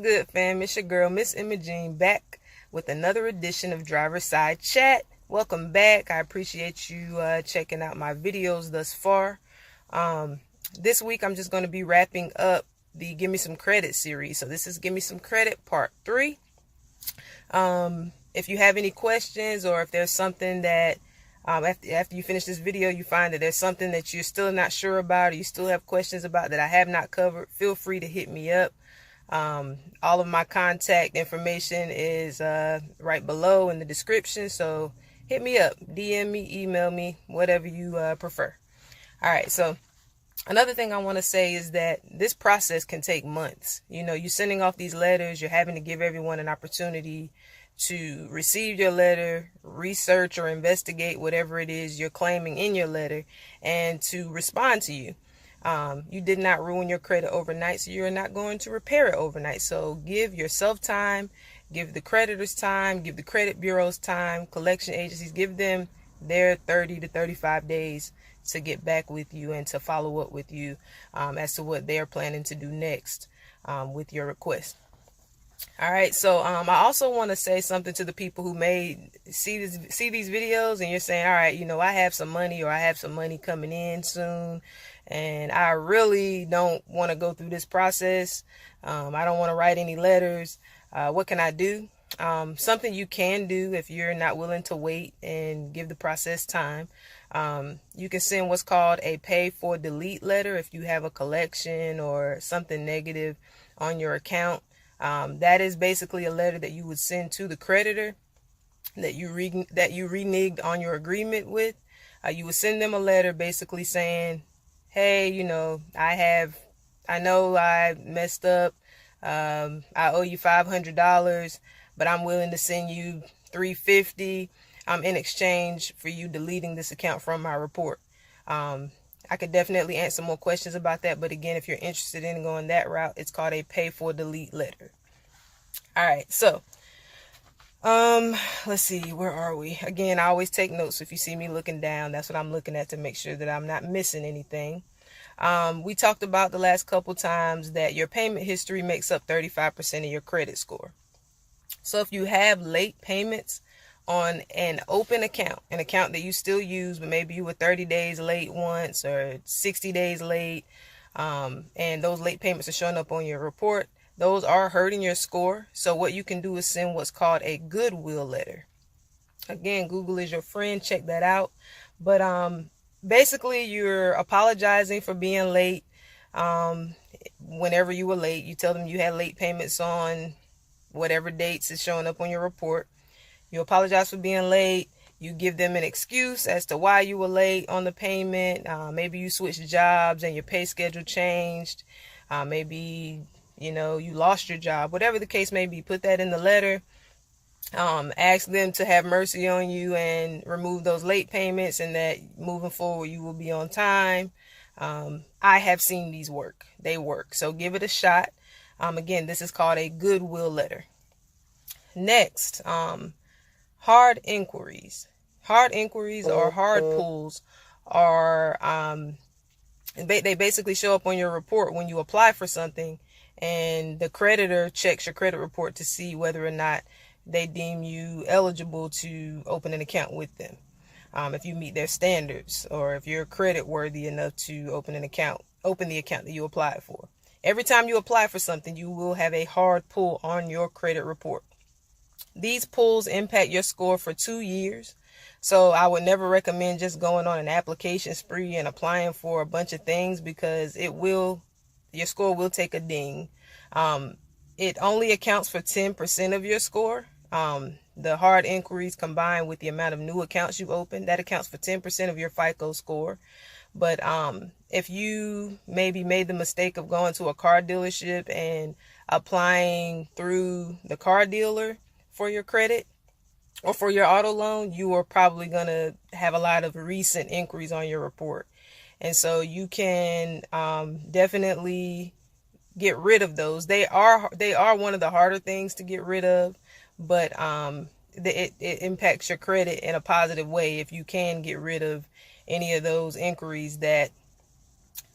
good, fam? It's your girl, Miss Imogene, back with another edition of Driver's Side Chat. Welcome back. I appreciate you checking out my videos thus far. This week, I'm just going to be wrapping up the Give Me Some Credit series. So this is Give Me Some Credit Part 3. If you have any questions, or if there's something that after you finish this video, you find that there's something that you're still not sure about, or you still have questions about that I have not covered, feel free to hit me up. All of my contact information is right below in the description, so hit me up, DM me, email me, whatever you prefer. All right, so another thing I want to say is that this process can take months. You know, you're sending off these letters, you're having to give everyone an opportunity to receive your letter, research or investigate whatever it is you're claiming in your letter, and to respond to you. You did not ruin your credit overnight, so you're not going to repair it overnight. So give yourself time, give the creditors time, give the credit bureaus time, collection agencies, give them their 30 to 35 days to get back with you and to follow up with you as to what they're planning to do next with your request. All right, so I also want to say something to the people who may see these videos and you're saying, all right, you know, I have some money, or I have some money coming in soon, and I really don't want to go through this process. I don't want to write any letters. What can I do? Something you can do if you're not willing to wait and give the process time. You can send what's called a pay for delete letter if you have a collection or something negative on your account. That is basically a letter that you would send to the creditor that you reneged on your agreement with. You would send them a letter basically saying, hey, you know, I know I messed up. I owe you $500, but I'm willing to send you $350 in exchange for you deleting this account from my report. I could definitely answer more questions about that, but again, if you're interested in going that route, it's called a pay for delete letter. All right, so let's see, where are we? Again, I always take notes, so if you see me looking down, that's what I'm looking at to make sure that I'm not missing anything. We talked about the last couple times that your payment history makes up 35% of your credit score. So if you have late payments on an open account, an account that you still use, but maybe you were 30 days late once or 60 days late, and those late payments are showing up on your report, those are hurting your score. So what you can do is send what's called a goodwill letter. Again, Google is your friend, check that out. But basically you're apologizing for being late. Whenever you were late, you tell them you had late payments on whatever dates is showing up on your report. You apologize for being late. You give them an excuse as to why you were late on the payment. Maybe you switched jobs and your pay schedule changed. Maybe, you know, you lost your job. Whatever the case may be, put that in the letter. Ask them to have mercy on you and remove those late payments, and that moving forward you will be on time. I have seen these work. They work. So give it a shot. Again, this is called a goodwill letter. Next, hard inquiries. Hard inquiries or hard pulls are, they basically show up on your report when you apply for something, and the creditor checks your credit report to see whether or not they deem you eligible to open an account with them. If you meet their standards, or if you're credit worthy enough to open the account that you applied for. Every time you apply for something, you will have a hard pull on your credit report. These pulls impact your score for 2 years. So I would never recommend just going on an application spree and applying for a bunch of things, because your score will take a ding. It only accounts for 10% of your score. The hard inquiries combined with the amount of new accounts you've opened, that accounts for 10% of your FICO score. But if you maybe made the mistake of going to a car dealership and applying through the car dealer for your credit or for your auto loan, you are probably going to have a lot of recent inquiries on your report. And so you can definitely get rid of those. They are one of the harder things to get rid of, but it impacts your credit in a positive way if you can get rid of any of those inquiries that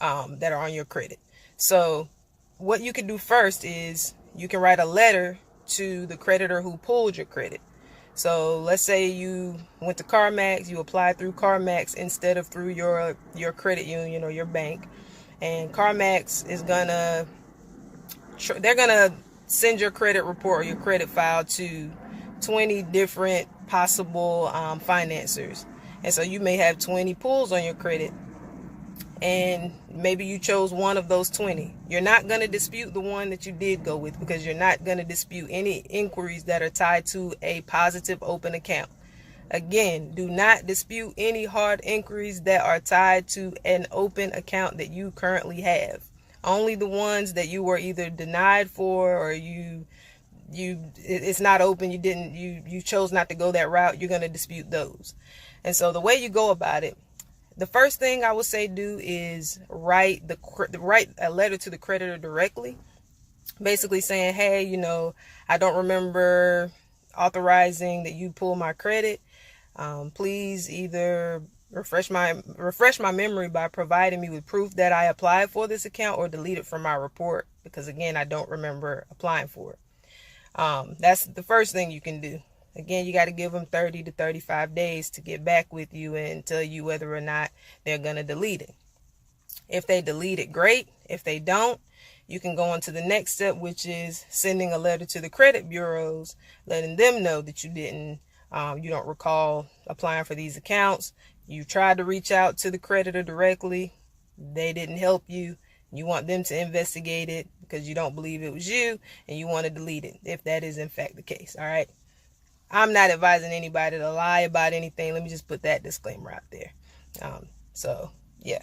are on your credit. So what you can do first is you can write a letter to the creditor who pulled your credit. So let's say you went to CarMax, you applied through CarMax instead of through your credit union or your bank, and CarMax is they're gonna send your credit report or your credit file to 20 different possible financiers, and so you may have 20 pulls on your credit, and maybe you chose one of those 20. You're not going to dispute the one that you did go with, because you're not going to dispute any inquiries that are tied to a positive open account. Again, do not dispute any hard inquiries that are tied to an open account that you currently have. Only the ones that you were either denied for, or it's not open, you chose not to go that route, you're going to dispute those. And so the way you go about it, the first thing I would say do is write a letter to the creditor directly, basically saying, hey, I don't remember authorizing that you pull my credit. Please either refresh my memory by providing me with proof that I applied for this account, or delete it from my report, because again, I don't remember applying for it. That's the first thing you can do. Again, you got to give them 30 to 35 days to get back with you and tell you whether or not they're going to delete it. If they delete it, great. If they don't, you can go on to the next step, which is sending a letter to the credit bureaus, letting them know that you don't recall applying for these accounts. You tried to reach out to the creditor directly. They didn't help you. You want them to investigate it because you don't believe it was you, and you want to delete it, if that is in fact the case. All right. I'm not advising anybody to lie about anything. Let me just put that disclaimer out there. So yeah.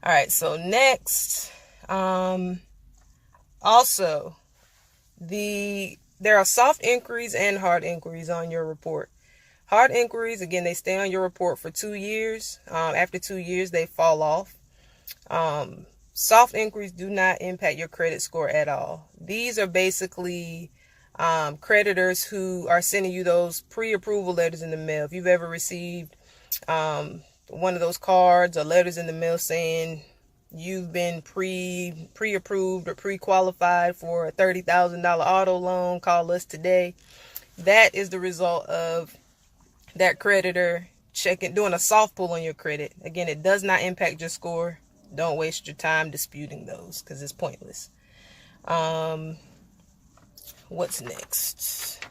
All right. So next, also there are soft inquiries and hard inquiries on your report. Hard inquiries, again, they stay on your report for 2 years. After 2 years, they fall off. Soft inquiries do not impact your credit score at all. These are basically creditors who are sending you those pre-approval letters in the mail. If you've ever received one of those cards or letters in the mail saying you've been pre-approved or pre-qualified for a $30,000 auto loan, call us today. That is the result of that creditor doing a soft pull on your credit. Again, it does not impact your score. Don't waste your time disputing those, because it's pointless. What's next?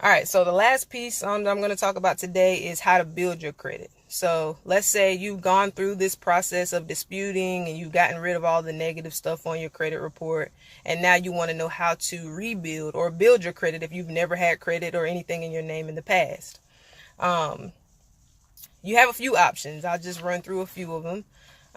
All right, so the last piece I'm going to talk about today is how to build your credit. So let's say you've gone through this process of disputing and you've gotten rid of all the negative stuff on your credit report, and now you want to know how to rebuild or build your credit if you've never had credit or anything in your name in the past. You have a few options. I'll just run through a few of them.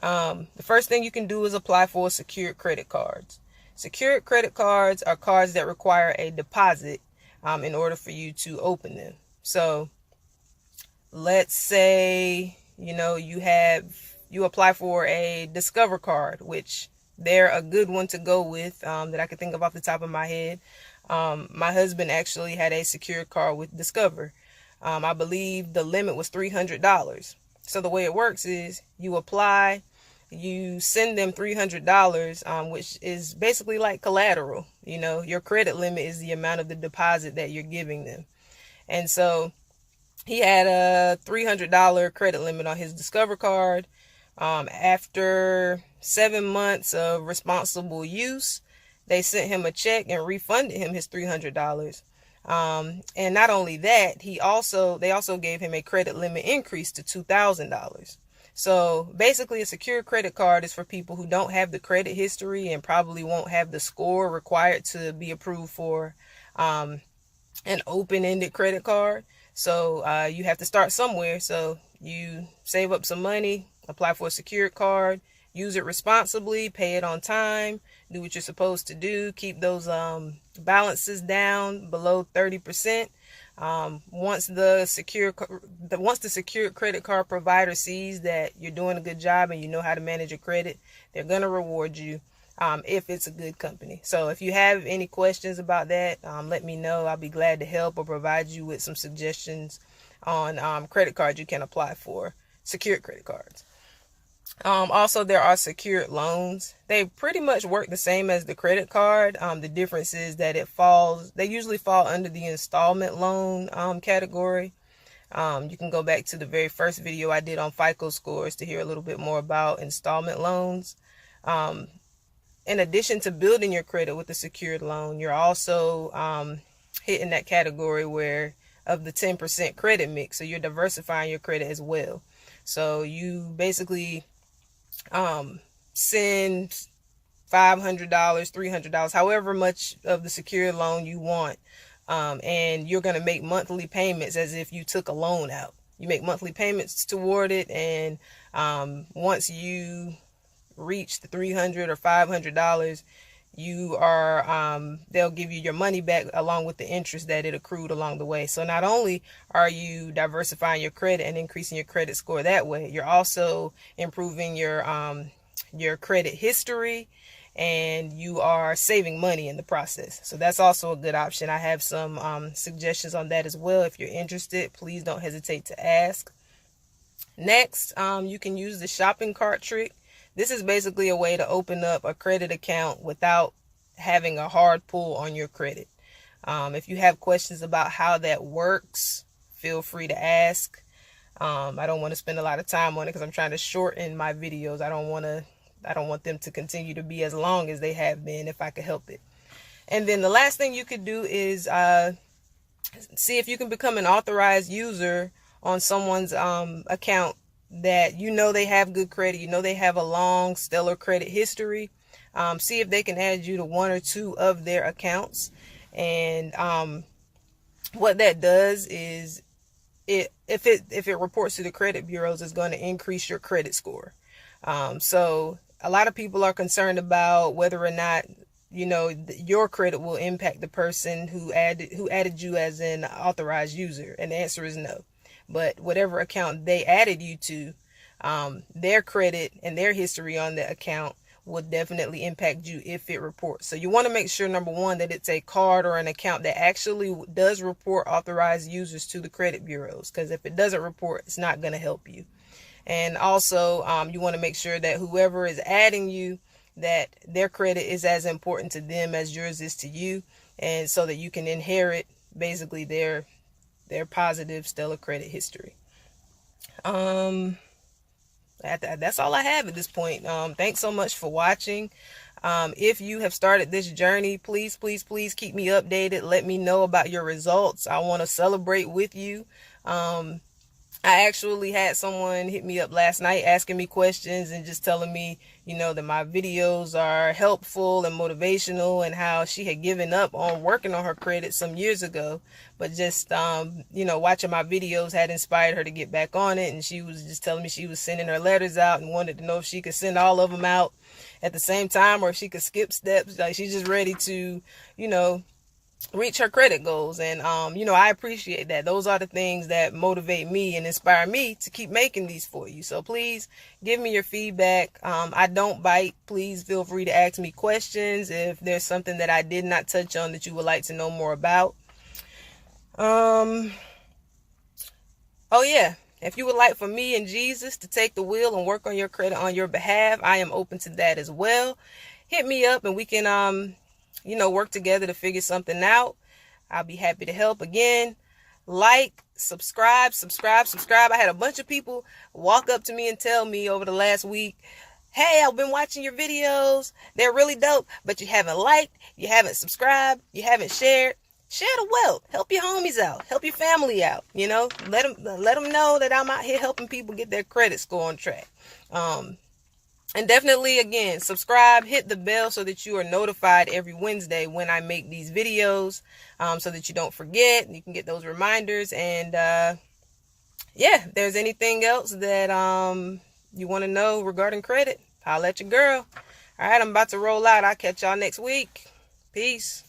The first thing you can do is apply for secured credit cards. Secured credit cards are cards that require a deposit in order for you to open them. So let's say, you apply for a Discover card, which they're a good one to go with, that I can think of off the top of my head. My husband actually had a secured card with Discover. I believe the limit was $300. So the way it works is you apply, you send them $300, which is basically like collateral. Your credit limit is the amount of the deposit that you're giving them. And so he had a $300 credit limit on his Discover card. After 7 months of responsible use, they sent him a check and refunded him his $300. And not only that, they also gave him a credit limit increase to $2,000. So basically, a secure credit card is for people who don't have the credit history and probably won't have the score required to be approved for an open-ended credit card. So you have to start somewhere. So you save up some money, apply for a secured card, use it responsibly, pay it on time, do what you're supposed to do, keep those balances down below 30%. Once the secured credit card provider sees that you're doing a good job and you know how to manage your credit, they're going to reward you if it's a good company. So if you have any questions about that, let me know. I'll be glad to help or provide you with some suggestions on credit cards you can apply for, secured credit cards. Also, there are secured loans. They pretty much work the same as the credit card. The difference is that they usually fall under the installment loan category. You can go back to the very first video I did on FICO scores to hear a little bit more about installment loans. In addition to building your credit with a secured loan, you're also hitting that category where of the 10% credit mix. So you're diversifying your credit as well. So you basically send $500, $300, however much of the secured loan you want. And you're going to make monthly payments as if you took a loan out. You make monthly payments toward it. And once you reach the $300 or $500, they'll give you your money back along with the interest that it accrued along the way. So not only are you diversifying your credit and increasing your credit score that way, you're also improving your credit history, and you are saving money in the process. So that's also a good option. I have some suggestions on that as well. If you're interested, please don't hesitate to ask. Next, you can use the shopping cart trick. This is basically a way to open up a credit account without having a hard pull on your credit. If you have questions about how that works, feel free to ask. I don't want to spend a lot of time on it because I'm trying to shorten my videos. I don't want them to continue to be as long as they have been if I could help it. And then the last thing you could do is see if you can become an authorized user on someone's account that you know they have good credit, you know they have a long stellar credit history. See if they can add you to one or two of their accounts. And what that does is if it reports to the credit bureaus, it's going to increase your credit score. So a lot of people are concerned about whether or not your credit will impact the person who added you as an authorized user, and the answer is no. But whatever account they added you to, their credit and their history on the account will definitely impact you if it reports. So you want to make sure, number one, that it's a card or an account that actually does report authorized users to the credit bureaus, because if it doesn't report, it's not going to help you. And also, you want to make sure that whoever is adding you, that their credit is as important to them as yours is to you, and so that you can inherit basically their positive stellar credit history. That's all I have at this point. Thanks so much for watching. If you have started this journey, please keep me updated. Let me know about your results. I want to celebrate with you. I actually had someone hit me up last night asking me questions and just telling me, that my videos are helpful and motivational, and how she had given up on working on her credit some years ago, but just, watching my videos had inspired her to get back on it. And she was just telling me she was sending her letters out and wanted to know if she could send all of them out at the same time or if she could skip steps. Like, she's just ready to, reach her credit goals. And I appreciate that. Those are the things that motivate me and inspire me to keep making these for you. So please give me your feedback. I don't bite. Please feel free to ask me questions if there's something that I did not touch on that you would like to know more about. Oh yeah, if you would like for me and Jesus to take the wheel and work on your credit on your behalf, I am open to that as well. Hit me up and we can work together to figure something out. I'll be happy to help. Again, like, subscribe. I had a bunch of people walk up to me and tell me over the last week, hey, I've been watching your videos. They're really dope, but you haven't liked, you haven't subscribed, you haven't shared. Share the wealth. Help your homies out. Help your family out. Let them know that I'm out here helping people get their credit score on track. And definitely, again, subscribe, hit the bell so that you are notified every Wednesday when I make these videos, so that you don't forget. You can get those reminders. And yeah, if there's anything else that you want to know regarding credit, holla at your girl. All right, I'm about to roll out. I'll catch y'all next week. Peace.